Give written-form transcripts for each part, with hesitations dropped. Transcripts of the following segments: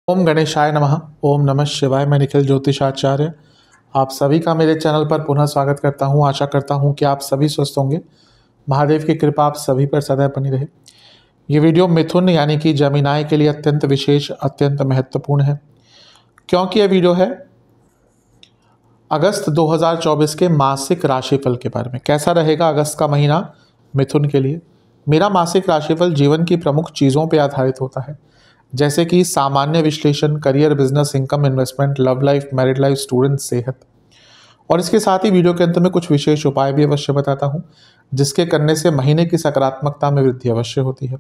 ओम गणेशाय नमः। ओम नमः शिवाय। मैं निखिल ज्योतिषाचार्य आप सभी का मेरे चैनल पर पुनः स्वागत करता हूं। आशा करता हूं कि आप सभी स्वस्थ होंगे। महादेव की कृपा आप सभी पर सदैव बनी रहे। ये वीडियो मिथुन यानी कि जमीनाय के लिए अत्यंत विशेष, अत्यंत महत्वपूर्ण है, क्योंकि यह वीडियो है अगस्त 2024 के मासिक राशिफल के बारे में। कैसा रहेगा अगस्त का महीना मिथुन के लिए। मेरा मासिक राशिफल जीवन की प्रमुख चीज़ों पर आधारित होता है, जैसे कि सामान्य विश्लेषण, career, business, income, investment, love life, married life, student, सेहत, और इसके साथ ही वीडियो के अंत में कुछ विशेष उपाय भी अवश्य बताता हूं, जिसके करने से महीने की सकारात्मकता में वृद्धि अवश्य होती है।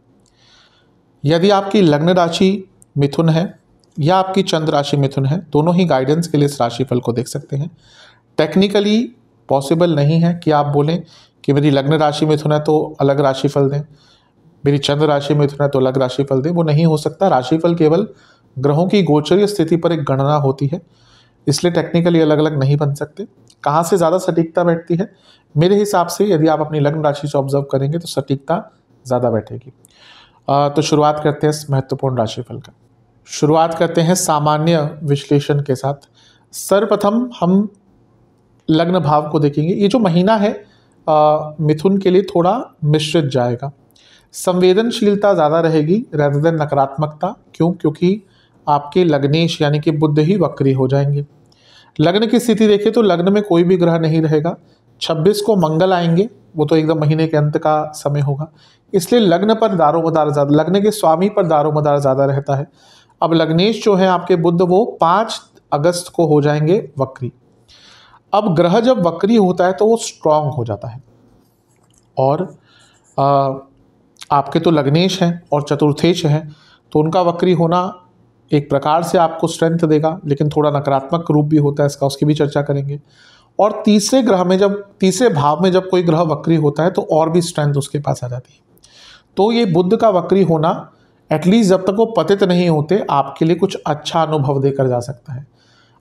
यदि आपकी लग्न राशि मिथुन है या आपकी चंद्र राशि मिथुन है, दोनों ही गाइडेंस के लिए इस राशिफल को देख सकते हैं। टेक्निकली पॉसिबल नहीं है कि आप बोलें कि मेरी लग्न राशि मिथुन है तो अलग राशिफल दें, मेरी चंद्र राशि मिथुन है तो अलग राशिफल दें। वो नहीं हो सकता। राशिफल केवल ग्रहों की गोचरीय स्थिति पर एक गणना होती है, इसलिए टेक्निकली अलग अलग नहीं बन सकते। कहाँ से ज़्यादा सटीकता बैठती है? मेरे हिसाब से यदि आप अपनी लग्न राशि से ऑब्जर्व करेंगे तो सटीकता ज़्यादा बैठेगी। तो शुरुआत करते हैं इस महत्वपूर्ण राशिफल का। शुरुआत करते हैं सामान्य विश्लेषण के साथ। सर्वप्रथम हम लग्न भाव को देखेंगे। ये जो महीना है मिथुन के लिए थोड़ा मिश्रित जाएगा। संवेदनशीलता ज़्यादा रहेगी rather than नकारात्मकता। क्यों? क्योंकि आपके लग्नेश यानी कि बुध ही वक्री हो जाएंगे। लग्न की स्थिति देखें तो लग्न में कोई भी ग्रह नहीं रहेगा। 26 को मंगल आएंगे, वो तो एकदम महीने के अंत का समय होगा, इसलिए लग्न पर दारोमदार ज़्यादा, लग्न के स्वामी पर दारोमदार ज़्यादा रहता है। अब लग्नेश जो है आपके बुध, वो 5 अगस्त को हो जाएंगे वक्री। अब ग्रह जब वक्री होता है तो वो स्ट्रांग हो जाता है, और आपके तो लग्नेश हैं और चतुर्थेश हैं, तो उनका वक्री होना एक प्रकार से आपको स्ट्रेंथ देगा, लेकिन थोड़ा नकारात्मक रूप भी होता है इसका, उसकी भी चर्चा करेंगे। और तीसरे भाव में जब कोई ग्रह वक्री होता है तो और भी स्ट्रेंथ उसके पास आ जाती है। तो ये बुध का वक्री होना एटलीस्ट जब तक वो पतित नहीं होते आपके लिए कुछ अच्छा अनुभव देकर जा सकता है।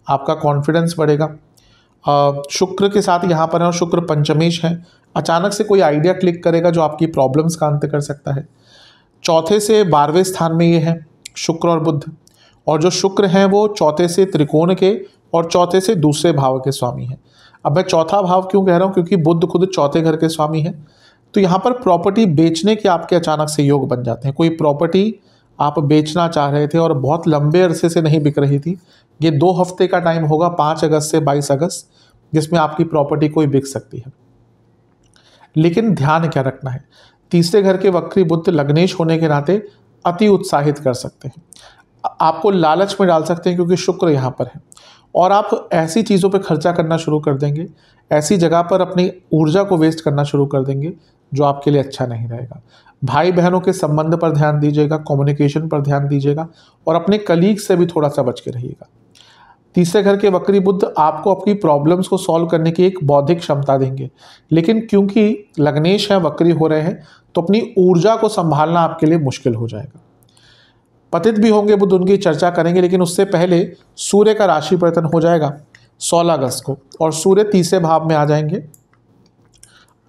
आपका कॉन्फिडेंस बढ़ेगा। शुक्र के साथ यहाँ पर है और शुक्र पंचमेश है। अचानक से कोई आइडिया क्लिक करेगा जो आपकी प्रॉब्लम्स का अंत कर सकता है। चौथे से 12वें स्थान में ये है शुक्र और बुध, और जो शुक्र हैं वो चौथे से त्रिकोण के और चौथे से दूसरे भाव के स्वामी हैं। अब मैं चौथा भाव क्यों कह रहा हूँ? क्योंकि बुध खुद चौथे घर के स्वामी हैं। तो यहाँ पर प्रॉपर्टी बेचने के आपके अचानक से योग बन जाते हैं। कोई प्रॉपर्टी आप बेचना चाह रहे थे और बहुत लंबे अरसे से नहीं बिक रही थी, ये 2 हफ्ते का टाइम होगा, 5 अगस्त से 22 अगस्त, जिसमें आपकी प्रॉपर्टी कोई बिक सकती है। लेकिन ध्यान क्या रखना है, तीसरे घर के वक्री बुध लग्नेश होने के नाते अति उत्साहित कर सकते हैं, आपको लालच में डाल सकते हैं, क्योंकि शुक्र यहाँ पर है, और आप ऐसी चीज़ों पे खर्चा करना शुरू कर देंगे, ऐसी जगह पर अपनी ऊर्जा को वेस्ट करना शुरू कर देंगे जो आपके लिए अच्छा नहीं रहेगा। भाई बहनों के संबंध पर ध्यान दीजिएगा, कम्युनिकेशन पर ध्यान दीजिएगा, और अपने कलीग से भी थोड़ा सा बच के रहिएगा। तीसरे घर के वक्री बुध आपको अपनी प्रॉब्लम्स को सॉल्व करने की एक बौद्धिक क्षमता देंगे, लेकिन क्योंकि लग्नेश है, वक्री हो रहे हैं, तो अपनी ऊर्जा को संभालना आपके लिए मुश्किल हो जाएगा। पतित भी होंगे बुध, उनकी चर्चा करेंगे, लेकिन उससे पहले सूर्य का राशि परिवर्तन हो जाएगा 16 अगस्त को, और सूर्य तीसरे भाव में आ जाएंगे,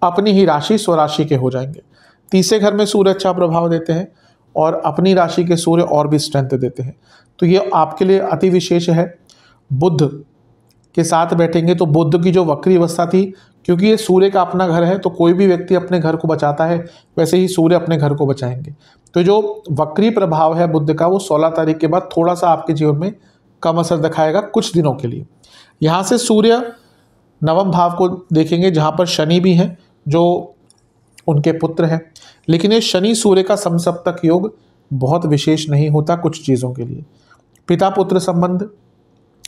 अपनी ही राशि स्वराशि के हो जाएंगे। तीसरे घर में सूर्य अच्छा प्रभाव देते हैं और अपनी राशि के सूर्य और भी स्ट्रेंथ देते हैं, तो ये आपके लिए अति विशेष है। बुध के साथ बैठेंगे तो बुध की जो वक्री अवस्था थी, क्योंकि ये सूर्य का अपना घर है, तो कोई भी व्यक्ति अपने घर को बचाता है, वैसे ही सूर्य अपने घर को बचाएंगे। तो जो वक्री प्रभाव है बुध का, वो 16 तारीख के बाद थोड़ा सा आपके जीवन में कम असर दिखाएगा कुछ दिनों के लिए। यहाँ से सूर्य नवम भाव को देखेंगे, जहाँ पर शनि भी हैं जो उनके पुत्र हैं, लेकिन ये शनि सूर्य का समसप्तक योग बहुत विशेष नहीं होता कुछ चीज़ों के लिए। पिता पुत्र संबंध,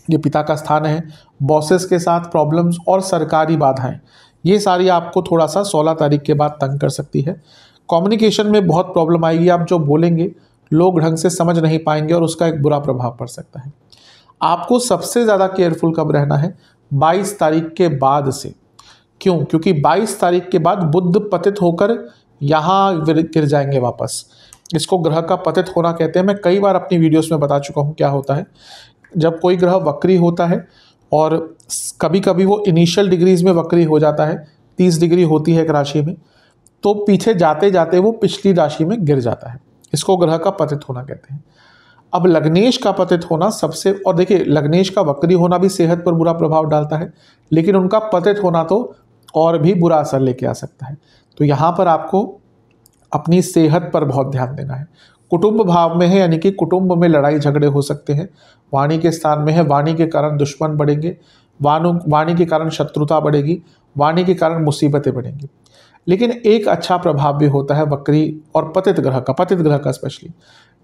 ये पिता का स्थान है, बॉसेस के साथ प्रॉब्लम्स और सरकारी बाधाएं, ये सारी आपको थोड़ा सा 16 तारीख के बाद तंग कर सकती है। कम्युनिकेशन में बहुत प्रॉब्लम आएगी, आप जो बोलेंगे लोग ढंग से समझ नहीं पाएंगे और उसका एक बुरा प्रभाव पड़ सकता है। आपको सबसे ज़्यादा केयरफुल कब रहना है? 22 तारीख के बाद से। क्यों? क्योंकि 22 तारीख के बाद बुध पतित होकर यहाँ गिर जाएंगे वापस। इसको ग्रह का पतित होना कहते हैं। मैं कई बार अपनी वीडियोस में बता चुका हूँ क्या होता है। जब कोई ग्रह वक्री होता है और कभी कभी वो इनिशियल डिग्रीज में वक्री हो जाता है, 30 डिग्री होती है एक राशि में, तो पीछे जाते जाते वो पिछली राशि में गिर जाता है। इसको ग्रह का पतित होना कहते हैं। अब लग्नेश का पतित होना सबसे, और देखिए लग्नेश का वक्री होना भी सेहत पर बुरा प्रभाव डालता है, लेकिन उनका पतित होना तो और भी बुरा असर लेके आ सकता है। तो यहाँ पर आपको अपनी सेहत पर बहुत ध्यान देना है। कुटुंब भाव में है, यानी कि कुटुंब में लड़ाई झगड़े हो सकते हैं। वाणी के स्थान में है, वाणी के कारण दुश्मन बढ़ेंगे, वाणी के कारण शत्रुता बढ़ेगी, वाणी के कारण मुसीबतें बढ़ेंगी। लेकिन एक अच्छा प्रभाव भी होता है वक्री और पतित ग्रह का स्पेशली।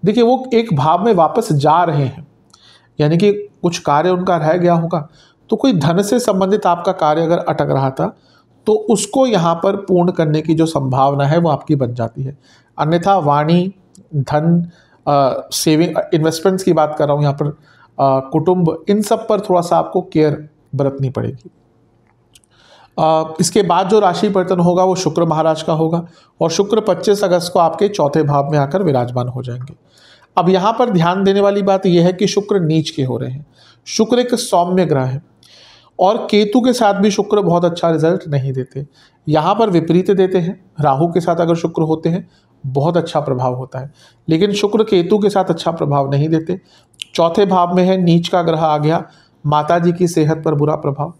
देखिए वो एक भाव में वापस जा रहे हैं, यानी कि कुछ कार्य उनका रह गया होगा, तो कोई धन से संबंधित आपका कार्य अगर अटक रहा था तो उसको यहाँ पर पूर्ण करने की जो संभावना है वो आपकी बन जाती है। अन्यथा वाणी, धन, सेविंग, इन्वेस्टमेंट्स की बात कर रहा हूँ यहाँ पर, कुटुंब, इन सब पर थोड़ा सा आपको केयर बरतनी पड़ेगी। इसके बाद जो राशि परिवर्तन होगा वो शुक्र महाराज का होगा, और शुक्र 25 अगस्त को आपके चौथे भाव में आकर विराजमान हो जाएंगे। अब यहाँ पर ध्यान देने वाली बात यह है कि शुक्र नीच के हो रहे हैं। शुक्र एक सौम्य ग्रह है, और केतु के साथ भी शुक्र बहुत अच्छा रिजल्ट नहीं देते, यहाँ पर विपरीत देते हैं। राहु के साथ अगर शुक्र होते हैं बहुत अच्छा प्रभाव होता है, लेकिन शुक्र केतु के साथ अच्छा प्रभाव नहीं देते। चौथे भाव में है, नीच का ग्रह आ गया, माता जी की सेहत पर बुरा प्रभाव।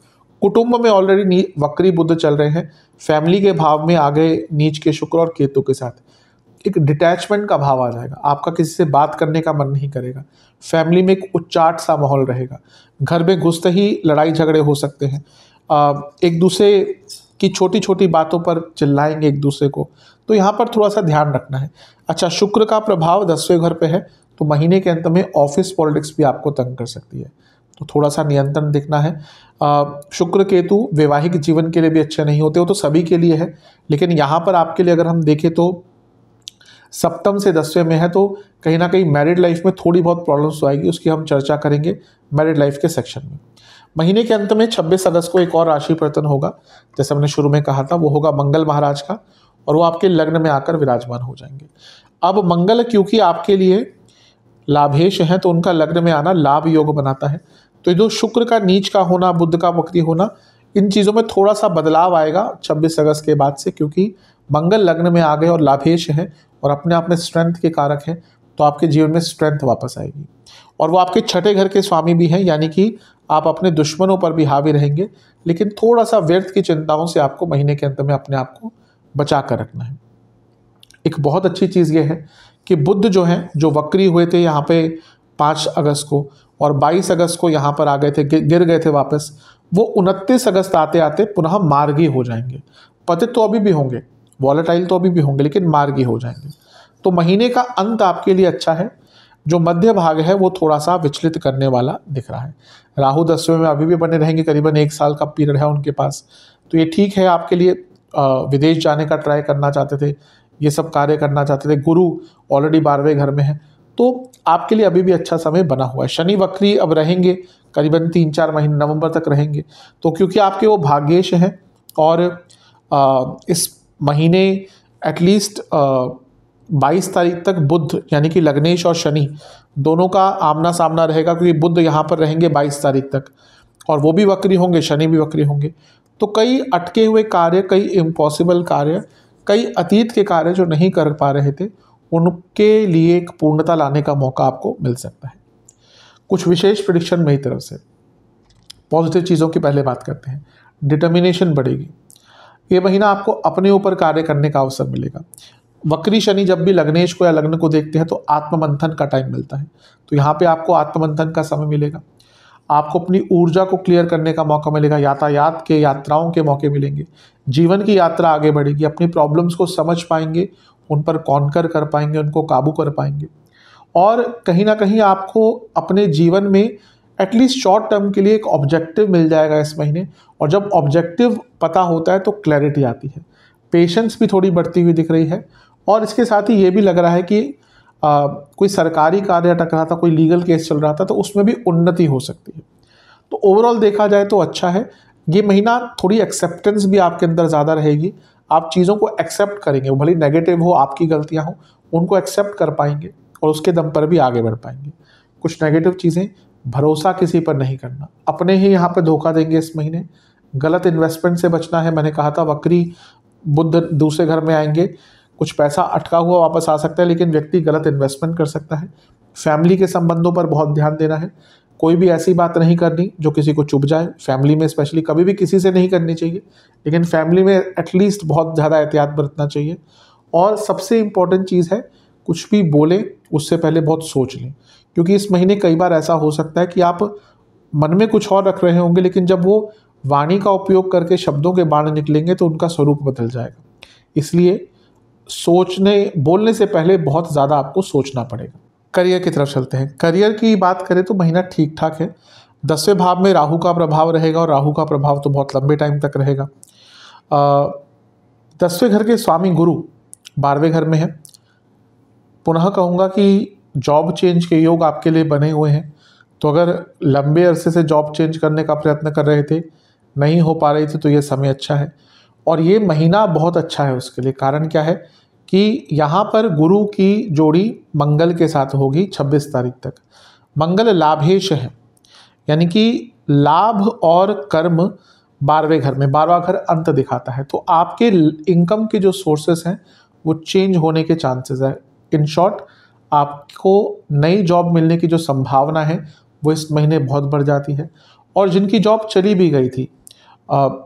कुटुंब में ऑलरेडी वक्री बुध चल रहे हैं, फैमिली के भाव में आ गए नीच के शुक्र और केतु के साथ, एक डिटैचमेंट का भाव आ जाएगा। आपका किसी से बात करने का मन नहीं करेगा, फैमिली में एक उच्चाट सा माहौल रहेगा, घर में घुसते ही लड़ाई झगड़े हो सकते हैं, एक दूसरे की छोटी छोटी बातों पर चिल्लाएंगे एक दूसरे को। तो यहाँ पर थोड़ा सा ध्यान रखना है। अच्छा, शुक्र का प्रभाव 10वें घर पे है, तो महीने के अंत में ऑफिस पॉलिटिक्स भी आपको तंग कर सकती है, तो थोड़ा सा नियंत्रण दिखना है। शुक्र केतु वैवाहिक जीवन के लिए भी अच्छे नहीं होते, वो तो सभी के लिए है, लेकिन यहाँ पर आपके लिए अगर हम देखें तो सप्तम से 10वें में है, तो कहीं ना कहीं मैरिड लाइफ में थोड़ी बहुत प्रॉब्लम्स आएगी, उसकी हम चर्चा करेंगे मैरिड लाइफ के सेक्शन में। महीने के अंत में 26 अगस्त को एक और राशि परिवर्तन होगा, जैसे हमने शुरू में कहा था, वो होगा मंगल महाराज का, और वो आपके लग्न में आकर विराजमान हो जाएंगे। अब मंगल क्योंकि आपके लिए लाभेश है, तो उनका लग्न में आना लाभ योग बनाता है। तो जो शुक्र का नीच का होना, बुध का वक्री होना, इन चीज़ों में थोड़ा सा बदलाव आएगा 26 अगस्त के बाद से, क्योंकि मंगल लग्न में आ गए और लाभेश है और अपने आप में स्ट्रेंथ के कारक हैं, तो आपके जीवन में स्ट्रेंथ वापस आएगी। और वो आपके छठे घर के स्वामी भी हैं, यानी कि आप अपने दुश्मनों पर भी हावी रहेंगे, लेकिन थोड़ा सा व्यर्थ की चिंताओं से आपको महीने के अंत में अपने आप को बचा कर रखना है। एक बहुत अच्छी चीज़ ये है कि बुध जो हैं, जो वक्री हुए थे यहाँ पे 5 अगस्त को और 22 अगस्त को यहाँ पर आ गए थे, गिर गए थे वापस, वो 29 अगस्त आते आते पुनः मार्गी हो जाएंगे। पतित तो अभी भी होंगे, वॉलेटाइल तो अभी भी होंगे, लेकिन मार्गी हो जाएंगे। तो महीने का अंत आपके लिए अच्छा है। जो मध्य भाग है वो थोड़ा सा विचलित करने वाला दिख रहा है। राहु 10वें में अभी भी बने रहेंगे, करीबन 1 साल का पीरियड है उनके पास, तो ये ठीक है आपके लिए। विदेश जाने का ट्राई करना चाहते थे, ये सब कार्य करना चाहते थे। गुरु ऑलरेडी 12वें घर में है, तो आपके लिए अभी भी अच्छा समय बना हुआ है। शनि वक्री अब रहेंगे करीबन 3-4 महीने, नवंबर तक रहेंगे, तो क्योंकि आपके वो भाग्येश हैं, और इस महीने एटलीस्ट 22 तारीख तक बुध यानी कि लग्नेश और शनि दोनों का आमना सामना रहेगा, क्योंकि बुध यहाँ पर रहेंगे 22 तारीख तक, और वो भी वक्री होंगे, शनि भी वक्री होंगे। तो कई अटके हुए कार्य, कई इम्पॉसिबल कार्य, कई अतीत के कार्य जो नहीं कर पा रहे थे, उनके लिए एक पूर्णता लाने का मौका आपको मिल सकता है। कुछ विशेष प्रेडिक्शन मेरी तरफ से। पॉजिटिव चीज़ों की पहले बात करते हैं। डिटर्मिनेशन बढ़ेगी, ये महीना आपको अपने ऊपर कार्य करने का अवसर मिलेगा। वक्री शनि जब भी लग्नेश को या लग्न को देखते हैं तो आत्ममंथन का टाइम मिलता है, तो यहाँ पे आपको आत्ममंथन का समय मिलेगा। आपको अपनी ऊर्जा को क्लियर करने का मौका मिलेगा, यातायात के, यात्राओं के मौके मिलेंगे, जीवन की यात्रा आगे बढ़ेगी, अपनी प्रॉब्लम्स को समझ पाएंगे, उन पर कॉन्कर कर पाएंगे, उनको काबू कर पाएंगे, और कहीं ना कहीं आपको अपने जीवन में एटलीस्ट शॉर्ट टर्म के लिए एक ऑब्जेक्टिव मिल जाएगा इस महीने। और जब ऑब्जेक्टिव पता होता है तो क्लैरिटी आती है, पेशेंस भी थोड़ी बढ़ती हुई दिख रही है, और इसके साथ ही ये भी लग रहा है कि कोई सरकारी कार्य अटक रहा था, कोई लीगल केस चल रहा था, तो उसमें भी उन्नति हो सकती है। तो ओवरऑल देखा जाए तो अच्छा है। ये महीना थोड़ी एक्सेप्टेंस भी आपके अंदर ज़्यादा रहेगी, आप चीज़ों को एक्सेप्ट करेंगे, वो भले नेगेटिव हो, आपकी गलतियाँ हो, उनको एक्सेप्ट कर पाएंगे और उसके दम पर भी आगे बढ़ पाएंगे। कुछ नेगेटिव चीज़ें, भरोसा किसी पर नहीं करना, अपने ही यहाँ पर धोखा देंगे इस महीने। गलत इन्वेस्टमेंट से बचना है, मैंने कहा था वक्री बुध दूसरे घर में आएंगे, कुछ पैसा अटका हुआ वापस आ सकता है, लेकिन व्यक्ति गलत इन्वेस्टमेंट कर सकता है। फैमिली के संबंधों पर बहुत ध्यान देना है। कोई भी ऐसी बात नहीं करनी जो किसी को चुभ जाए। फैमिली में स्पेशली कभी भी किसी से नहीं करनी चाहिए, लेकिन फैमिली में एटलीस्ट बहुत ज़्यादा एहतियात बरतना चाहिए। और सबसे इम्पॉर्टेंट चीज़ है, कुछ भी बोलें उससे पहले बहुत सोच लें, क्योंकि इस महीने कई बार ऐसा हो सकता है कि आप मन में कुछ और रख रहे होंगे, लेकिन जब वो वाणी का उपयोग करके शब्दों के बाण निकलेंगे तो उनका स्वरूप बदल जाएगा। इसलिए बोलने से पहले बहुत ज़्यादा आपको सोचना पड़ेगा। करियर की तरफ चलते हैं। करियर की बात करें तो महीना ठीक ठाक है। 10वें भाव में राहु का प्रभाव रहेगा, और राहु का प्रभाव तो बहुत लंबे टाइम तक रहेगा। 10वें घर के स्वामी गुरु 12वें घर में है। पुनः कहूँगा कि जॉब चेंज के योग आपके लिए बने हुए हैं। तो अगर लंबे अरसे से जॉब चेंज करने का प्रयत्न कर रहे थे, नहीं हो पा रही थी, तो ये समय अच्छा है और ये महीना बहुत अच्छा है उसके लिए। कारण क्या है कि यहाँ पर गुरु की जोड़ी मंगल के साथ होगी 26 तारीख तक। मंगल लाभेश है, यानी कि लाभ और कर्म 12वें घर में, 12वां घर अंत दिखाता है। तो आपके इनकम के जो सोर्सेस हैं वो चेंज होने के चांसेस है। इन शॉर्ट, आपको नई जॉब मिलने की जो संभावना है वो इस महीने बहुत बढ़ जाती है। और जिनकी जॉब चली भी गई थी,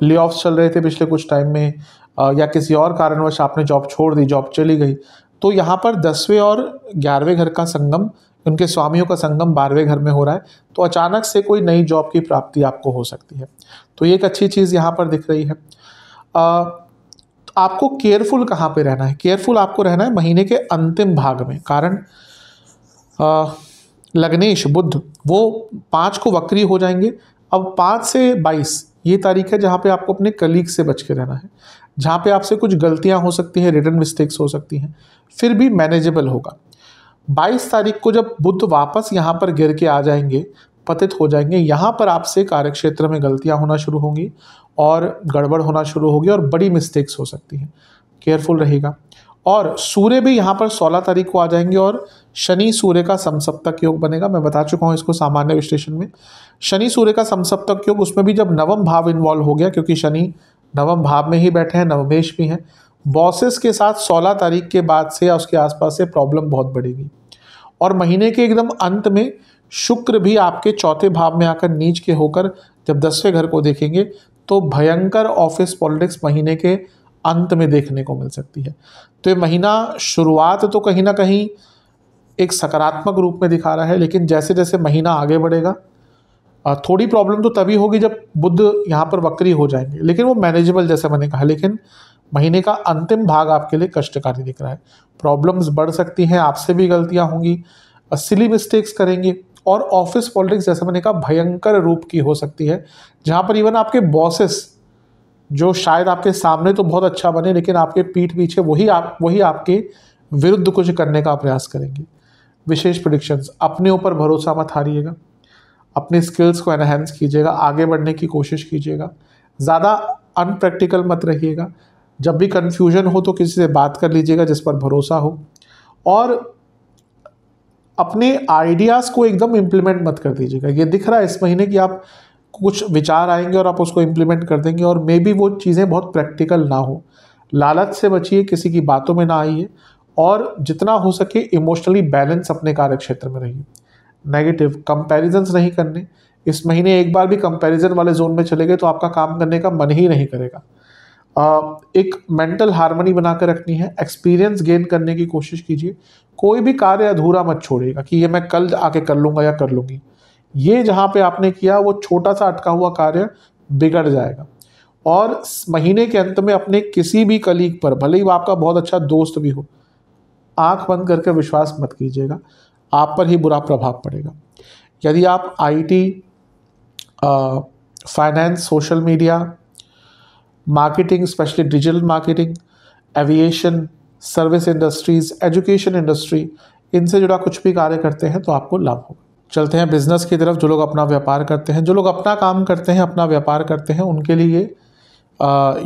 ले ऑफ्स चल रहे थे पिछले कुछ टाइम में, या किसी और कारणवश आपने जॉब छोड़ दी, जॉब चली गई, तो यहाँ पर 10वें और 11वें घर का संगम, उनके स्वामियों का संगम 12वें घर में हो रहा है। तो अचानक से कोई नई जॉब की प्राप्ति आपको हो सकती है। तो ये एक अच्छी चीज़ यहाँ पर दिख रही है। आपको केयरफुल कहाँ पे रहना है? केयरफुल आपको रहना है महीने के अंतिम भाग में। कारण लग्नेश बुध वो 5 को वक्री हो जाएंगे। अब 5 से 22 ये तारीख है जहाँ पे आपको अपने कलीग से बच के रहना है, जहाँ पे आपसे कुछ गलतियाँ हो सकती हैं, रिटन मिस्टेक्स हो सकती हैं, फिर भी मैनेजेबल होगा। 22 तारीख को जब बुध वापस यहाँ पर गिर के आ जाएंगे, पतित हो जाएंगे, यहाँ पर आपसे कार्यक्षेत्र में गलतियाँ होना शुरू होंगी और गड़बड़ होना शुरू होगी और बड़ी मिस्टेक्स हो सकती हैं। केयरफुल रहेगा। और सूर्य भी यहाँ पर 16 तारीख को आ जाएंगे और शनि सूर्य का समसप्तक योग बनेगा। मैं बता चुका हूँ इसको सामान्य विश्लेषण में। शनि सूर्य का समसप्तक योग, उसमें भी जब नवम भाव इन्वॉल्व हो गया, क्योंकि शनि नवम भाव में ही बैठे हैं, नवमेश भी हैं, बॉसेस के साथ 16 तारीख के बाद से या उसके आसपास से प्रॉब्लम बहुत बढ़ेगी। और महीने के एकदम अंत में शुक्र भी आपके 4थे भाव में आकर नीच के होकर जब 10वें घर को देखेंगे, तो भयंकर ऑफिस पॉलिटिक्स महीने के अंत में देखने को मिल सकती है। तो ये महीना शुरुआत तो कहीं ना कहीं एक सकारात्मक रूप में दिखा रहा है, लेकिन जैसे जैसे महीना आगे बढ़ेगा थोड़ी प्रॉब्लम तो तभी होगी जब बुध यहाँ पर वक्री हो जाएंगे, लेकिन वो मैनेजेबल जैसे मैंने कहा। लेकिन महीने का अंतिम भाग आपके लिए कष्टकारी दिख रहा है। प्रॉब्लम्स बढ़ सकती हैं, आपसे भी गलतियाँ होंगी, सिली मिस्टेक्स करेंगे, और ऑफिस पॉलिटिक्स जैसे मैंने कहा भयंकर रूप की हो सकती है, जहाँ पर इवन आपके बॉसेस जो शायद आपके सामने तो बहुत अच्छा बने, लेकिन आपके पीठ पीछे वही आपके विरुद्ध कुछ करने का प्रयास करेंगे। विशेष प्रेडिक्शंस, अपने ऊपर भरोसा मत हारिएगा, अपने स्किल्स को एनहेंस कीजिएगा, आगे बढ़ने की कोशिश कीजिएगा, ज़्यादा अनप्रैक्टिकल मत रहिएगा। जब भी कन्फ्यूजन हो तो किसी से बात कर लीजिएगा जिस पर भरोसा हो, और अपने आइडियाज़ को एकदम इम्प्लीमेंट मत कर दीजिएगा। ये दिख रहा है इस महीने कि आप कुछ विचार आएंगे और आप उसको इम्प्लीमेंट कर देंगे, और मे बी वो चीज़ें बहुत प्रैक्टिकल ना हो। लालच से बचिए, किसी की बातों में ना आइए, और जितना हो सके इमोशनली बैलेंस अपने कार्य क्षेत्र में रहिए। नेगेटिव कंपैरिजंस नहीं करने। इस महीने एक बार भी कंपैरिजन वाले जोन में चले गए तो आपका काम करने का मन ही नहीं करेगा। एक मेंटल हार्मनी बनाकर रखनी है। एक्सपीरियंस गेन करने की कोशिश कीजिए। कोई भी कार्य अधूरा मत छोड़िएगा कि ये मैं कल आके कर लूँगा या कर लूँगी। ये जहाँ पे आपने किया वो छोटा सा अटका हुआ कार्य बिगड़ जाएगा। और महीने के अंत में अपने किसी भी कलीग पर, भले ही वो आपका बहुत अच्छा दोस्त भी हो, आंख बंद करके विश्वास मत कीजिएगा, आप पर ही बुरा प्रभाव पड़ेगा। यदि आप IT, finance, social media, marketing, specially digital marketing, aviation, service industries, education industry, इनसे जुड़ा कुछ भी कार्य करते हैं तो आपको लाभ होगा। चलते हैं बिजनेस की तरफ। जो लोग अपना व्यापार करते हैं, जो लोग अपना काम करते हैं, अपना व्यापार करते हैं, उनके लिए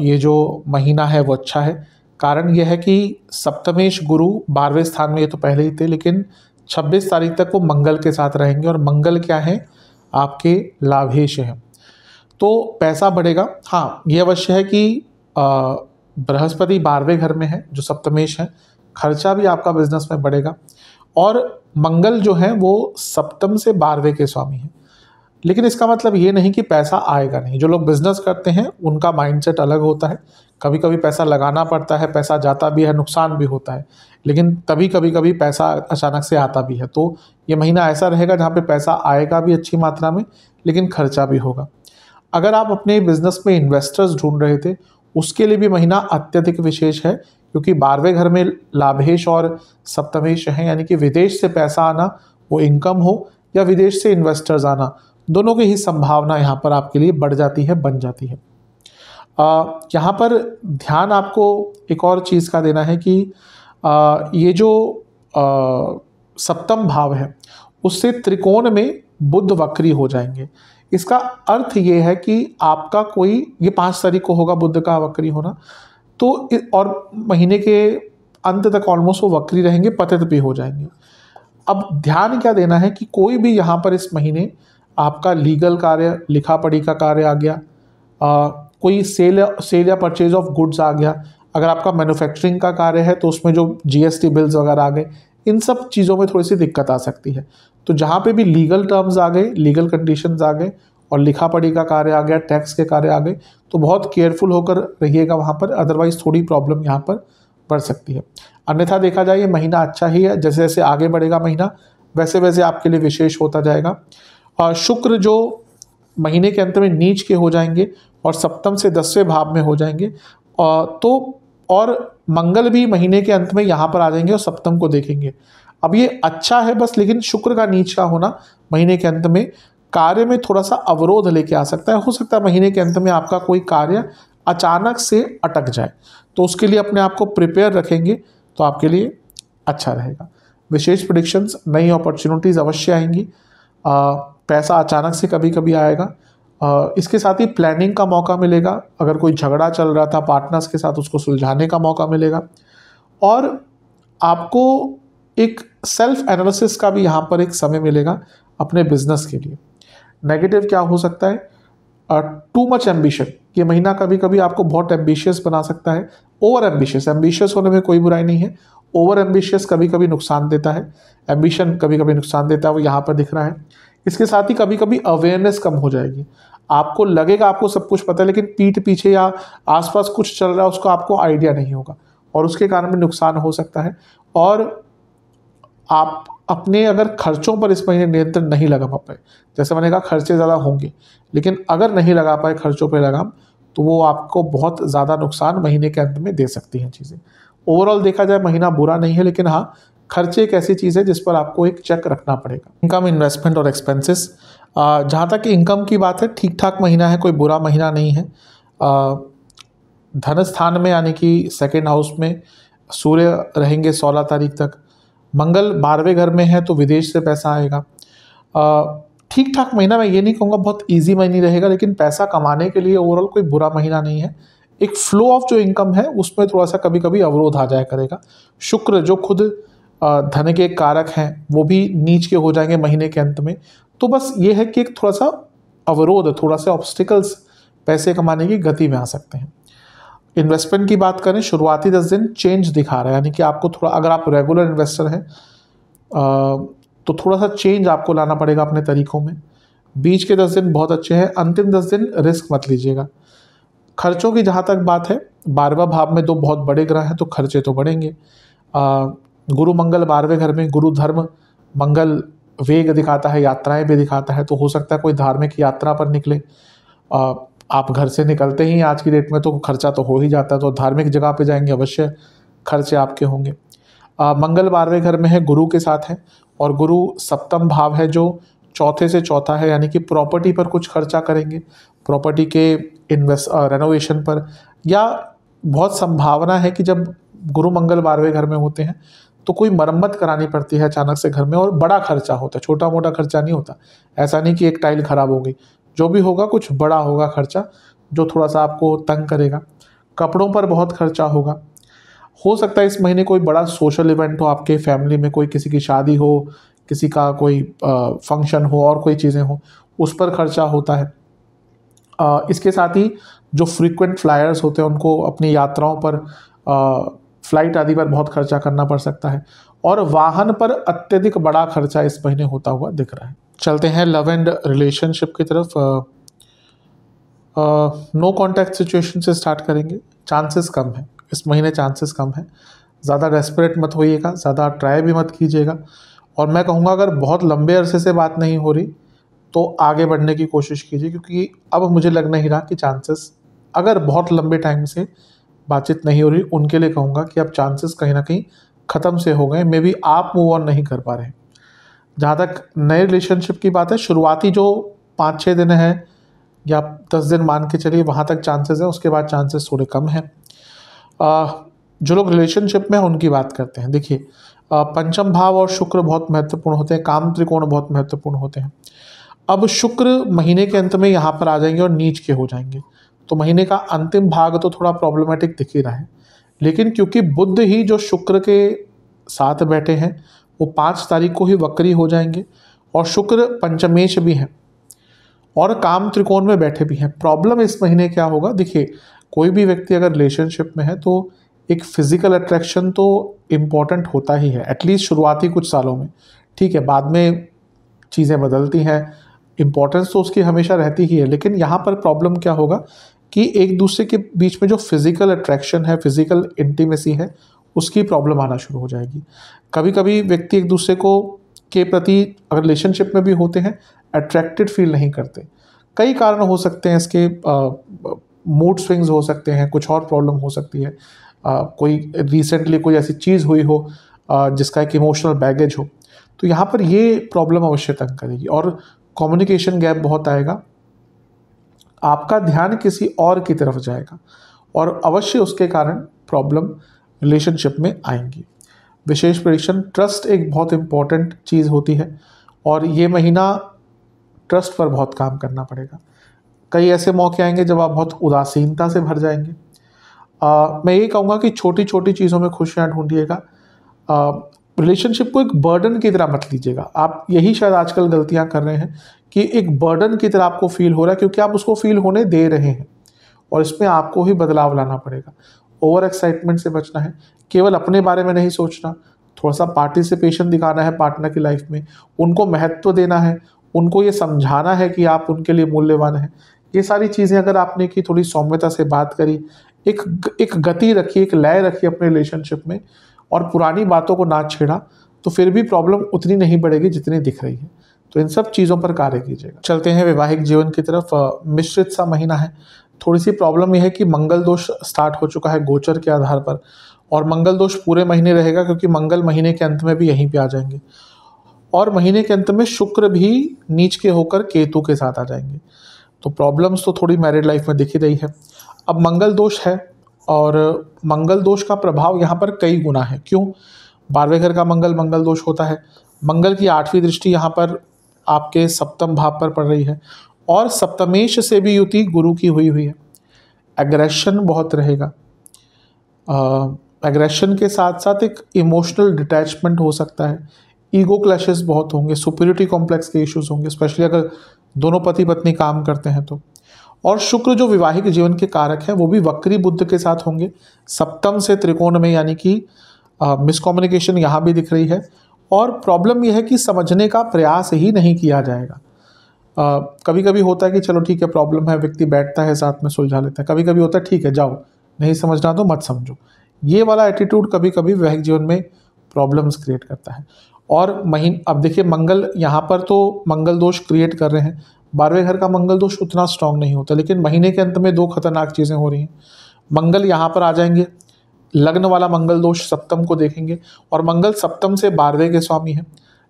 ये जो महीना है वो अच्छा है। कारण यह है कि सप्तमेश गुरु 12वें स्थान में, ये तो पहले ही थे, लेकिन 26 तारीख तक वो मंगल के साथ रहेंगे, और मंगल क्या है? आपके लाभेश हैं। तो पैसा बढ़ेगा। हाँ, ये अवश्य है कि बृहस्पति 12वें घर में है जो सप्तमेश है, खर्चा भी आपका बिजनेस में बढ़ेगा। और मंगल जो है वो सप्तम से 12वें के स्वामी हैं। लेकिन इसका मतलब ये नहीं कि पैसा आएगा नहीं। जो लोग बिजनेस करते हैं उनका माइंडसेट अलग होता है। कभी कभी पैसा लगाना पड़ता है, पैसा जाता भी है, नुकसान भी होता है, लेकिन तभी कभी कभी पैसा अचानक से आता भी है। तो ये महीना ऐसा रहेगा जहाँ पे पैसा आएगा भी अच्छी मात्रा में, लेकिन खर्चा भी होगा। अगर आप अपने बिजनेस में इन्वेस्टर्स ढूंढ रहे थे, उसके लिए भी महीना अत्यधिक विशेष है, क्योंकि 12वें घर में लाभेश और सप्तमेश हैं, यानी कि विदेश से पैसा आना, वो इनकम हो या विदेश से इन्वेस्टर्स आना, दोनों की ही संभावना यहाँ पर आपके लिए बढ़ जाती है, बन जाती है। यहाँ पर ध्यान आपको एक और चीज़ का देना है कि ये जो सप्तम भाव है उससे त्रिकोण में बुध वक्री हो जाएंगे। इसका अर्थ ये है कि आपका कोई, ये 5 तारीख को होगा बुध का वक्री होना, तो और महीने के अंत तक ऑलमोस्ट वो वक्री रहेंगे, पतित भी हो जाएंगे। अब ध्यान क्या देना है कि कोई भी यहाँ पर इस महीने आपका लीगल कार्य, लिखा पढ़ी का कार्य आ गया, कोई सेल या परचेज ऑफ गुड्स आ गया, अगर आपका मैन्युफैक्चरिंग का कार्य है तो उसमें जो जीएसटी बिल्स वगैरह आ गए, इन सब चीज़ों में थोड़ी सी दिक्कत आ सकती है। तो जहाँ पे भी लीगल टर्म्स आ गए, लीगल कंडीशंस आ गए और लिखा पढ़ी का कार्य आ गया, टैक्स के कार्य आ गए, तो बहुत केयरफुल होकर रहिएगा वहाँ पर, अदरवाइज थोड़ी प्रॉब्लम यहाँ पर बढ़ सकती है। अन्यथा देखा जाए ये महीना अच्छा ही है, जैसे जैसे आगे बढ़ेगा महीना वैसे वैसे आपके लिए विशेष होता जाएगा। और शुक्र जो महीने के अंत में नीच के हो जाएंगे और सप्तम से 10वें भाव में हो जाएंगे, तो और मंगल भी महीने के अंत में यहाँ पर आ जाएंगे और सप्तम को देखेंगे। अब ये अच्छा है बस, लेकिन शुक्र का नीच का होना महीने के अंत में कार्य में थोड़ा सा अवरोध लेके आ सकता है। हो सकता है महीने के अंत में आपका कोई कार्य अचानक से अटक जाए, तो उसके लिए अपने आप को प्रिपेयर रखेंगे तो आपके लिए अच्छा रहेगा। विशेष प्रेडिक्शंस, नई अपॉर्चुनिटीज़ अवश्य आएंगी, पैसा अचानक से कभी कभी आएगा। इसके साथ ही प्लानिंग का मौका मिलेगा, अगर कोई झगड़ा चल रहा था पार्टनर्स के साथ उसको सुलझाने का मौका मिलेगा। और आपको एक सेल्फ एनालिसिस का भी यहाँ पर एक समय मिलेगा अपने बिजनेस के लिए। नेगेटिव क्या हो सकता है? Too much ambition. ये महीना कभी कभी आपको बहुत एम्बिशियस बना सकता है। ओवर एम्बिशियस होने में कोई बुराई नहीं है, ओवर एम्बिशियस कभी कभी नुकसान देता है, एम्बिशन कभी कभी नुकसान देता है, वो यहाँ पर दिख रहा है। इसके साथ ही कभी कभी अवेयरनेस कम हो जाएगी। आपको लगेगा आपको सब कुछ पता है, लेकिन पीठ पीछे या आसपास कुछ चल रहा है उसका आपको आइडिया नहीं होगा और उसके कारण भी नुकसान हो सकता है। और आप अपने अगर खर्चों पर इस महीने नियंत्रण नहीं लगा पाए, जैसे मैंने कहा खर्चे ज़्यादा होंगे, लेकिन अगर नहीं लगा पाए खर्चों पर लगाम, तो वो आपको बहुत ज़्यादा नुकसान महीने के अंत में दे सकती हैं चीज़ें। ओवरऑल देखा जाए महीना बुरा नहीं है, लेकिन हाँ, खर्चे एक ऐसी चीज़ है जिस पर आपको एक चेक रखना पड़ेगा। इनकम, इन्वेस्टमेंट और एक्सपेंसेस, जहाँ तक कि इनकम की बात है, ठीक ठाक महीना है, कोई बुरा महीना नहीं है। धन स्थान में यानी कि सेकेंड हाउस में सूर्य रहेंगे 16 तारीख तक। मंगल 12वें घर में है तो विदेश से पैसा आएगा। ठीक ठाक महीना, मैं ये नहीं कहूँगा बहुत ईजी महीना रहेगा, लेकिन पैसा कमाने के लिए ओवरऑल कोई बुरा महीना नहीं है। एक फ्लो ऑफ जो इनकम है उसमें थोड़ा सा कभी कभी अवरोध आ जाया करेगा। शुक्र जो खुद धन के कारक हैं वो भी नीच के हो जाएंगे महीने के अंत में। तो बस ये है कि एक थोड़ा सा अवरोध, थोड़ा सा ऑब्स्टिकल्स पैसे कमाने की गति में आ सकते हैं। इन्वेस्टमेंट की बात करें, शुरुआती 10 दिन चेंज दिखा रहा है, यानी कि आपको थोड़ा, अगर आप रेगुलर इन्वेस्टर हैं तो थोड़ा सा चेंज आपको लाना पड़ेगा अपने तरीकों में। बीच के 10 दिन बहुत अच्छे हैं, अंतिम 10 दिन रिस्क मत लीजिएगा। खर्चों की जहाँ तक बात है, 12वां भाव में 2 बहुत बड़े ग्रह हैं तो खर्चे तो बढ़ेंगे। गुरु मंगल 12वें घर में, गुरु धर्म, मंगल वेग दिखाता है, यात्राएं भी दिखाता है, तो हो सकता है कोई धार्मिक यात्रा पर निकले। आप घर से निकलते ही आज की डेट में तो खर्चा तो हो ही जाता है, तो धार्मिक जगह पे जाएंगे, अवश्य खर्चे आपके होंगे। मंगल 12वें घर में है, गुरु के साथ है, और गुरु सप्तम भाव है जो चौथे से चौथा है, यानी कि प्रॉपर्टी पर कुछ खर्चा करेंगे, प्रॉपर्टी के रेनोवेशन पर, या बहुत संभावना है कि जब गुरु मंगल 12वें घर में होते हैं तो कोई मरम्मत करानी पड़ती है अचानक से घर में, और बड़ा खर्चा होता है, छोटा मोटा खर्चा नहीं होता। ऐसा नहीं कि एक टाइल खराब हो गई, जो भी होगा कुछ बड़ा होगा खर्चा, जो थोड़ा सा आपको तंग करेगा। कपड़ों पर बहुत खर्चा होगा। हो सकता है इस महीने कोई बड़ा सोशल इवेंट हो आपके फैमिली में, कोई किसी की शादी हो, किसी का कोई फंक्शन हो और कोई चीज़ें हो, उस पर खर्चा होता है। इसके साथ ही जो फ्रीक्वेंट फ्लायर्स होते हैं उनको अपनी यात्राओं पर फ्लाइट आदि पर बहुत खर्चा करना पड़ सकता है, और वाहन पर अत्यधिक बड़ा खर्चा इस महीने होता हुआ दिख रहा है। चलते हैं लव एंड रिलेशनशिप की तरफ। नो कॉन्टैक्ट सिचुएशन से स्टार्ट करेंगे। चांसेस कम है इस महीने, चांसेस कम है। ज़्यादा डेस्परेट मत होइएगा, ज़्यादा ट्राई भी मत कीजिएगा, और मैं कहूँगा अगर बहुत लंबे अरसे से बात नहीं हो रही तो आगे बढ़ने की कोशिश कीजिए, क्योंकि अब मुझे लग नहीं रहा कि चांसेस, अगर बहुत लंबे टाइम से बातचीत नहीं हो रही उनके लिए कहूँगा कि अब चांसेस कहीं ना कहीं ख़त्म से हो गए। मे बी आप मूव ऑन नहीं कर पा रहे हैं। जहाँ तक नए रिलेशनशिप की बात है, शुरुआती जो 5-6 दिन है या 10 दिन मान के चलिए, वहाँ तक चांसेस है, उसके बाद चांसेस थोड़े कम हैं। जो लोग रिलेशनशिप में हैं उनकी बात करते हैं। देखिए, पंचम भाव और शुक्र बहुत महत्वपूर्ण होते हैं, काम त्रिकोण बहुत महत्वपूर्ण होते हैं। अब शुक्र महीने के अंत में यहाँ पर आ जाएंगे और नीच के हो जाएंगे, तो महीने का अंतिम भाग तो थोड़ा प्रॉब्लमेटिक दिख ही रहा है। लेकिन क्योंकि बुध ही जो शुक्र के साथ बैठे हैं, वो 5 तारीख को ही वक्री हो जाएंगे, और शुक्र पंचमेश भी हैं और काम त्रिकोण में बैठे भी हैं। प्रॉब्लम इस महीने क्या होगा, देखिए कोई भी व्यक्ति अगर रिलेशनशिप में है तो एक फिजिकल अट्रैक्शन तो इम्पॉर्टेंट होता ही है, एटलीस्ट शुरुआती कुछ सालों में। ठीक है, बाद में चीज़ें बदलती हैं, इम्पॉर्टेंस तो उसकी हमेशा रहती ही है। लेकिन यहाँ पर प्रॉब्लम क्या होगा कि एक दूसरे के बीच में जो फिजिकल अट्रैक्शन है, फिजिकल इंटीमेसी है, उसकी प्रॉब्लम आना शुरू हो जाएगी। कभी कभी व्यक्ति एक दूसरे को के प्रति अगर रिलेशनशिप में भी होते हैं अट्रैक्टेड फील नहीं करते। कई कारण हो सकते हैं इसके, मूड स्विंग्स हो सकते हैं, कुछ और प्रॉब्लम हो सकती है, कोई रिसेंटली कोई ऐसी चीज़ हुई हो जिसका एक इमोशनल बैगेज हो, तो यहाँ पर ये प्रॉब्लम अवश्य तंग करेगी। और कम्युनिकेशन गैप बहुत आएगा, आपका ध्यान किसी और की तरफ जाएगा, और अवश्य उसके कारण प्रॉब्लम रिलेशनशिप में आएंगी। विशेष प्रेडिक्शन, ट्रस्ट एक बहुत इम्पॉर्टेंट चीज़ होती है, और ये महीना ट्रस्ट पर बहुत काम करना पड़ेगा। कई ऐसे मौके आएंगे जब आप बहुत उदासीनता से भर जाएंगे। मैं ये कहूँगा कि छोटी छोटी चीज़ों में खुशियाँ ढूंढिएगा। रिलेशनशिप को एक बर्डन की तरह मत लीजिएगा। आप यही शायद आजकल गलतियाँ कर रहे हैं कि एक बर्डन की तरह आपको फील हो रहा है, क्योंकि आप उसको फील होने दे रहे हैं, और इसमें आपको ही बदलाव लाना पड़ेगा। ओवर एक्साइटमेंट से बचना है, केवल अपने बारे में नहीं सोचना, थोड़ा सा पार्टिसिपेशन दिखाना है पार्टनर की लाइफ में, उनको महत्व देना है, उनको ये समझाना है कि आप उनके लिए मूल्यवान हैं। ये सारी चीज़ें अगर आपने की, थोड़ी सौम्यता से बात करी, एक गति रखी, एक लय रखी अपने रिलेशनशिप में, और पुरानी बातों को ना छेड़ा, तो फिर भी प्रॉब्लम उतनी नहीं बढ़ेगी जितनी दिख रही है। तो इन सब चीज़ों पर कार्य कीजिएगा। चलते हैं वैवाहिक जीवन की तरफ। मिश्रित सा महीना है। थोड़ी सी प्रॉब्लम यह है कि मंगल दोष स्टार्ट हो चुका है गोचर के आधार पर, और मंगल दोष पूरे महीने रहेगा, क्योंकि मंगल महीने के अंत में भी यहीं पे आ जाएंगे, और महीने के अंत में शुक्र भी नीच के होकर केतु के साथ आ जाएंगे। तो प्रॉब्लम्स तो थोड़ी मैरिड लाइफ में दिख ही रही है। अब मंगल दोष है, और मंगल दोष का प्रभाव यहाँ पर कई गुना है। क्यों? 12वें घर का मंगल दोष होता है। मंगल की 8वीं दृष्टि यहाँ पर आपके सप्तम भाव पर पड़ रही है, और सप्तमेश से भी युति गुरु की हुई है। एग्रेशन बहुत रहेगा, एग्रेशन के साथ साथ एक इमोशनल डिटैचमेंट हो सकता है, ईगो क्लैशेस बहुत होंगे, सुपीरियरिटी कॉम्प्लेक्स के इश्यूज होंगे, स्पेशली अगर दोनों पति पत्नी काम करते हैं तो। और शुक्र जो विवाहिक जीवन के कारक हैं वो भी वक्री बुध के साथ होंगे, सप्तम से त्रिकोण में, यानी कि मिसकम्युनिकेशन यहाँ भी दिख रही है। और प्रॉब्लम यह है कि समझने का प्रयास ही नहीं किया जाएगा। कभी कभी होता है कि चलो ठीक है, प्रॉब्लम है, व्यक्ति बैठता है, साथ में सुलझा लेता है। कभी कभी होता है ठीक है जाओ, नहीं समझना तो मत समझो। ये वाला एटीट्यूड कभी कभी वैवाहिक जीवन में प्रॉब्लम्स क्रिएट करता है। और अब देखिए, मंगल यहाँ पर तो मंगल दोष क्रिएट कर रहे हैं। 12वें घर का मंगल दोष उतना स्ट्रांग नहीं होता, लेकिन महीने के अंत में 2 खतरनाक चीज़ें हो रही हैं। मंगल यहाँ पर आ जाएंगे, लग्न वाला मंगल दोष सप्तम को देखेंगे, और मंगल सप्तम से 12वें के स्वामी हैं।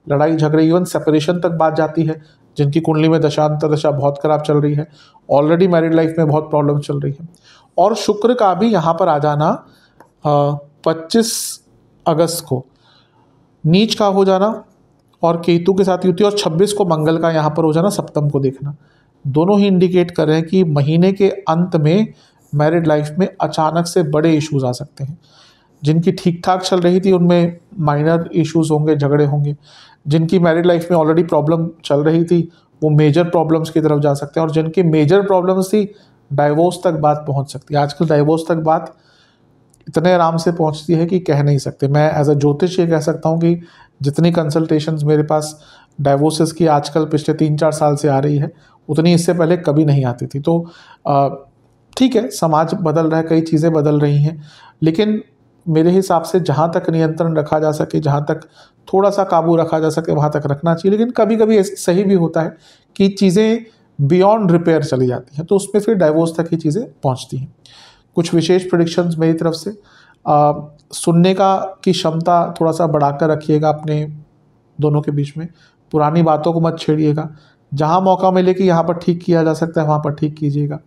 लड़ाई झगड़े, इवन सेपरेशन तक बात जाती है। जिनकी कुंडली में दशा बहुत खराब चल रही है, ऑलरेडी मैरिड लाइफ में बहुत प्रॉब्लम चल रही है। और शुक्र का भी यहाँ पर आ जाना 25 अगस्त को नीच का हो जाना, और केतु के साथ युति, और 26 को मंगल का यहाँ पर हो जाना, सप्तम को देखना, दोनों ही इंडिकेट कर रहे हैं कि महीने के अंत में मैरिड लाइफ में अचानक से बड़े इश्यूज आ सकते हैं। जिनकी ठीक ठाक चल रही थी उनमें माइनर इश्यूज होंगे, झगड़े होंगे। जिनकी मैरिड लाइफ में ऑलरेडी प्रॉब्लम चल रही थी वो मेजर प्रॉब्लम्स की तरफ जा सकते हैं, और जिनकी मेजर प्रॉब्लम्स थी डाइवोर्स तक बात पहुंच सकती है। आजकल डाइवोर्स तक बात इतने आराम से पहुंचती है कि कह नहीं सकते। मैं एज अ ज्योतिष ये कह सकता हूँ कि जितनी कंसल्टेशंस मेरे पास डाइवोर्सेस की आजकल पिछले 3-4 साल से आ रही है, उतनी इससे पहले कभी नहीं आती थी। तो ठीक है, समाज बदल रहा है, कई चीज़ें बदल रही हैं, लेकिन मेरे हिसाब से जहाँ तक नियंत्रण रखा जा सके, जहाँ तक थोड़ा सा काबू रखा जा सके, वहाँ तक रखना चाहिए। लेकिन कभी कभी सही भी होता है कि चीज़ें बियॉन्ड रिपेयर चली जाती हैं, तो उसमें फिर डाइवोर्स तक ही चीज़ें पहुँचती हैं। कुछ विशेष प्रेडिक्शंस मेरी तरफ से, सुनने की क्षमता थोड़ा सा बढ़ाकर रखिएगा अपने दोनों के बीच में। पुरानी बातों को मत छेड़िएगा। जहाँ मौका मिले कि यहाँ पर ठीक किया जा सकता है, वहाँ पर ठीक कीजिएगा।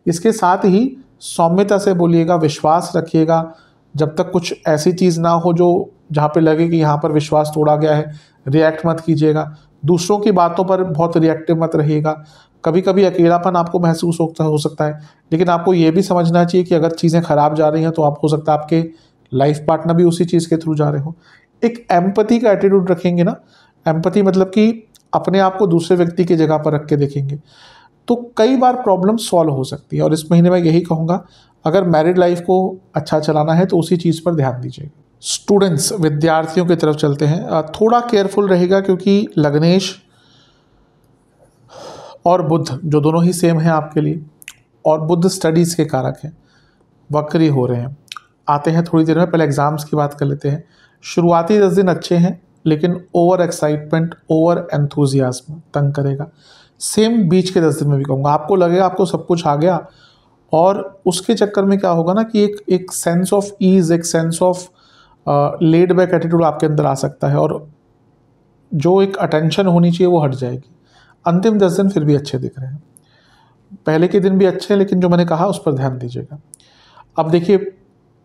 इसके साथ ही सौम्यता से बोलिएगा, विश्वास रखिएगा। जब तक कुछ ऐसी चीज़ ना हो जो जहाँ पे लगे कि यहाँ पर विश्वास तोड़ा गया है, रिएक्ट मत कीजिएगा। दूसरों की बातों पर बहुत रिएक्टिव मत रहिएगा। कभी कभी अकेलापन आपको महसूस हो सकता है, लेकिन आपको ये भी समझना चाहिए कि अगर चीज़ें खराब जा रही हैं तो आप हो सकता है आपके लाइफ पार्टनर भी उसी चीज़ के थ्रू जा रहे हो। एक एम्पैथी का एटीट्यूड रखेंगे ना, एम्पैथी मतलब कि अपने आप को दूसरे व्यक्ति की जगह पर रख के देखेंगे, तो कई बार प्रॉब्लम सॉल्व हो सकती है। और इस महीने में यही कहूँगा, अगर मैरिड लाइफ को अच्छा चलाना है तो उसी चीज़ पर ध्यान दीजिएगा। स्टूडेंट्स, विद्यार्थियों की तरफ चलते हैं। थोड़ा केयरफुल रहेगा, क्योंकि लग्नेश और बुध जो दोनों ही सेम हैं आपके लिए, और बुध स्टडीज़ के कारक हैं, वक्री हो रहे हैं। आते हैं थोड़ी देर में, पहले एग्ज़ाम्स की बात कर लेते हैं। शुरुआती 10 दिन अच्छे हैं, लेकिन ओवर एक्साइटमेंट, ओवर एंथुजियाज्म तंग करेगा। सेम बीच के 10 दिन में भी कहूँगा, आपको लगेगा आपको सब कुछ आ गया, और उसके चक्कर में क्या होगा ना कि एक सेंस ऑफ ईज़, एक sense of laid back attitude आपके अंदर आ सकता है, और जो एक अटेंशन होनी चाहिए वो हट जाएगी। अंतिम 10 दिन फिर भी अच्छे दिख रहे हैं, पहले के दिन भी अच्छे हैं, लेकिन जो मैंने कहा उस पर ध्यान दीजिएगा। अब देखिए,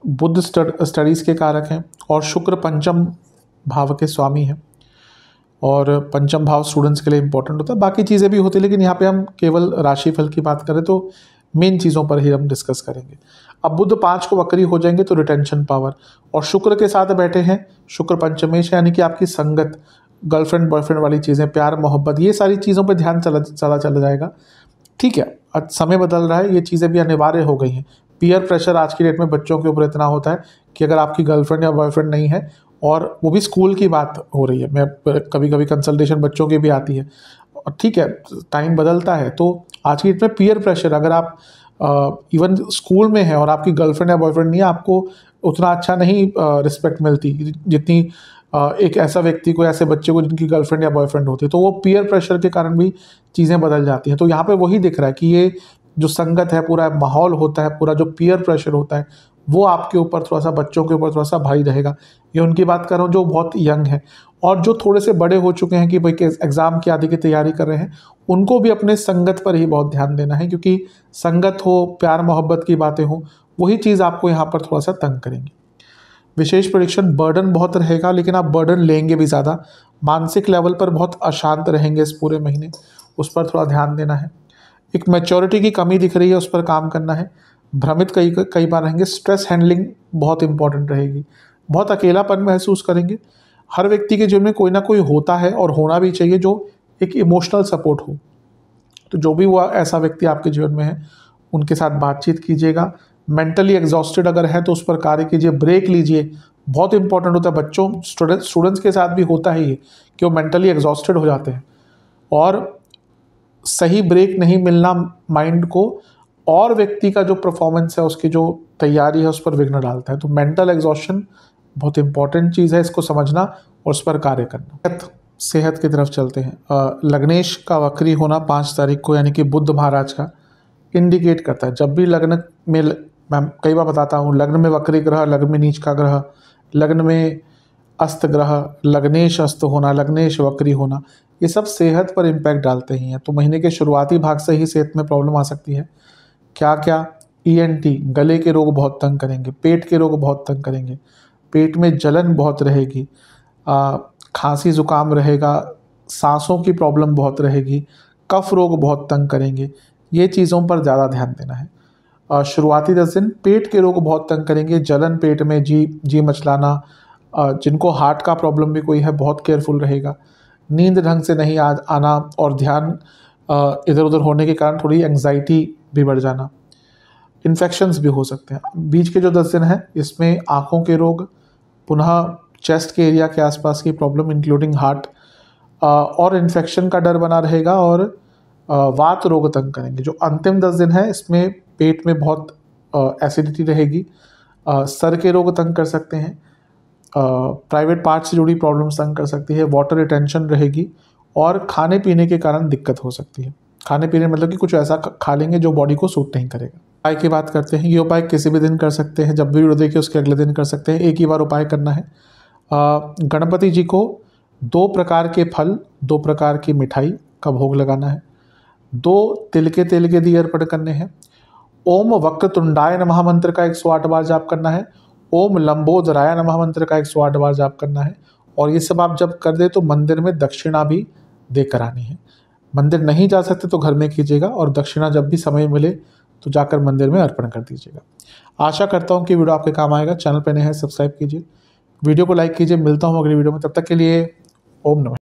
बुध स्टडीज़ के कारक हैं, और शुक्र पंचम भाव के स्वामी हैं, और पंचम भाव स्टूडेंट्स के लिए इंपॉर्टेंट होता है। बाकी चीज़ें भी होती है, लेकिन यहाँ पे हम केवल राशिफल की बात करें तो मेन चीज़ों पर ही हम डिस्कस करेंगे। अब बुध 5 को वक्री हो जाएंगे तो रिटेंशन पावर, और शुक्र के साथ बैठे हैं, शुक्र पंचमेश है, यानी कि आपकी संगत, गर्लफ्रेंड बॉयफ्रेंड वाली चीज़ें, प्यार मोहब्बत, ये सारी चीज़ों पर ध्यान चला जाएगा। ठीक है, आज समय बदल रहा है, ये चीज़ें भी अनिवार्य हो गई हैं। पीयर प्रेशर आज की डेट में बच्चों के ऊपर इतना होता है कि अगर आपकी गर्लफ्रेंड या बॉयफ्रेंड नहीं है, और वो भी स्कूल की बात हो रही है, मैं कभी कभी कंसल्टेशन बच्चों की भी आती है, और ठीक है, टाइम बदलता है, तो आज की डेट में पीयर प्रेशर, अगर आप इवन स्कूल में है और आपकी गर्लफ्रेंड या बॉयफ्रेंड नहीं है, आपको उतना अच्छा नहीं रिस्पेक्ट मिलती जितनी एक ऐसा व्यक्ति को, ऐसे बच्चे को जिनकी गर्लफ्रेंड या बॉयफ्रेंड होती है। तो वो पीयर प्रेशर के कारण भी चीज़ें बदल जाती हैं। तो यहाँ पे वही दिख रहा है कि ये जो संगत है, पूरा माहौल होता है, पूरा जो पीयर प्रेशर होता है, वो आपके ऊपर थोड़ा सा, बच्चों के ऊपर थोड़ा सा भारी रहेगा। ये उनकी बात कर रहा हूँ जो बहुत यंग है, और जो थोड़े से बड़े हो चुके हैं कि भाई एग्ज़ाम की आदि की तैयारी कर रहे हैं, उनको भी अपने संगत पर ही बहुत ध्यान देना है, क्योंकि संगत हो, प्यार मोहब्बत की बातें हो, वही चीज़ आपको यहाँ पर थोड़ा सा तंग करेंगी। विशेष प्रेडिक्शन, बर्डन बहुत रहेगा, लेकिन आप बर्डन लेंगे भी ज़्यादा। मानसिक लेवल पर बहुत अशांत रहेंगे इस पूरे महीने, उस पर थोड़ा ध्यान देना है। एक मैच्योरिटी की कमी दिख रही है, उस पर काम करना है। भ्रमित कई बार रहेंगे। स्ट्रेस हैंडलिंग बहुत इंपॉर्टेंट रहेगी। बहुत अकेलापन महसूस करेंगे। हर व्यक्ति के जीवन में कोई ना कोई होता है, और होना भी चाहिए, जो एक इमोशनल सपोर्ट हो। तो जो भी वो ऐसा व्यक्ति आपके जीवन में है, उनके साथ बातचीत कीजिएगा। मेंटली एग्जॉस्टेड अगर है तो उस पर कार्य कीजिए, ब्रेक लीजिए, बहुत इंपॉर्टेंट होता है। बच्चों, स्टूडेंट्स के साथ भी होता है ये कि वो मेंटली एग्जॉस्टेड हो जाते हैं, और सही ब्रेक नहीं मिलना माइंड को, और व्यक्ति का जो परफॉर्मेंस है, उसकी जो तैयारी है, उस पर विघ्न डालता है। तो मेंटल एग्जॉस्शन बहुत इंपॉर्टेंट चीज़ है, इसको समझना और उस पर कार्य करना। सेहत की तरफ चलते हैं। लग्नेश का वक्री होना 5 तारीख को, यानी कि बुध महाराज का, इंडिकेट करता है जब भी लग्न में, मैं कई बार बताता हूँ, लग्न में वक्री ग्रह, लग्न में नीच का ग्रह, लग्न में अस्त ग्रह, लग्नेश अस्त होना, लग्नेश वक्री होना, ये सब सेहत पर इम्पैक्ट डालते ही हैं। तो महीने के शुरुआती भाग से ही सेहत में प्रॉब्लम आ सकती है। क्या क्या? ENT, गले के रोग बहुत तंग करेंगे, पेट के रोग बहुत तंग करेंगे, पेट में जलन बहुत रहेगी, खांसी जुकाम रहेगा, सांसों की प्रॉब्लम बहुत रहेगी, कफ रोग बहुत तंग करेंगे। ये चीज़ों पर ज़्यादा ध्यान देना है। शुरुआती 10 दिन पेट के रोग बहुत तंग करेंगे, जलन पेट में, जी मचलाना, जिनको हार्ट का प्रॉब्लम भी कोई है बहुत केयरफुल रहेगा। नींद ढंग से नहीं आना और ध्यान इधर उधर होने के कारण थोड़ी एंग्जाइटी भी बढ़ जाना। इन्फेक्शंस भी हो सकते हैं। बीच के जो 10 दिन हैं इसमें आँखों के रोग, पुनः चेस्ट के एरिया के आसपास की प्रॉब्लम इंक्लूडिंग हार्ट और इन्फेक्शन का डर बना रहेगा और वात रोग तंग करेंगे। जो अंतिम 10 दिन है इसमें पेट में बहुत एसिडिटी रहेगी, सर के रोग तंग कर सकते हैं, प्राइवेट पार्ट से जुड़ी प्रॉब्लम्स तंग कर सकती है, वाटर रिटेंशन रहेगी और खाने पीने के कारण दिक्कत हो सकती है। खाने पीने मतलब कि कुछ ऐसा खा लेंगे जो बॉडी को सूट नहीं करेगा। उपाय की बात करते हैं। ये उपाय किसी भी दिन कर सकते हैं, जब भी वीडियो देखिए उसके अगले दिन कर सकते हैं। एक ही बार उपाय करना है। गणपति जी को 2 प्रकार के फल, 2 प्रकार की मिठाई का भोग लगाना है। 2 तिल के तेल के दिए अर्पण करने हैं। ओम वक्रतुंडाय नमः मंत्र का 108 बार जाप करना है। ओम लंबोदराय नमः मंत्र का 108 बार जाप करना है। और ये सब आप जब कर दे तो मंदिर में दक्षिणा भी देकर आनी है। मंदिर नहीं जा सकते तो घर में कीजिएगा और दक्षिणा जब भी समय मिले तो जाकर मंदिर में अर्पण कर दीजिएगा। आशा करता हूँ कि वीडियो आपके काम आएगा। चैनल पर नए हैं सब्सक्राइब कीजिए, वीडियो को लाइक कीजिए। मिलता हूँ अगली वीडियो में, तब तक के लिए ओम नमः।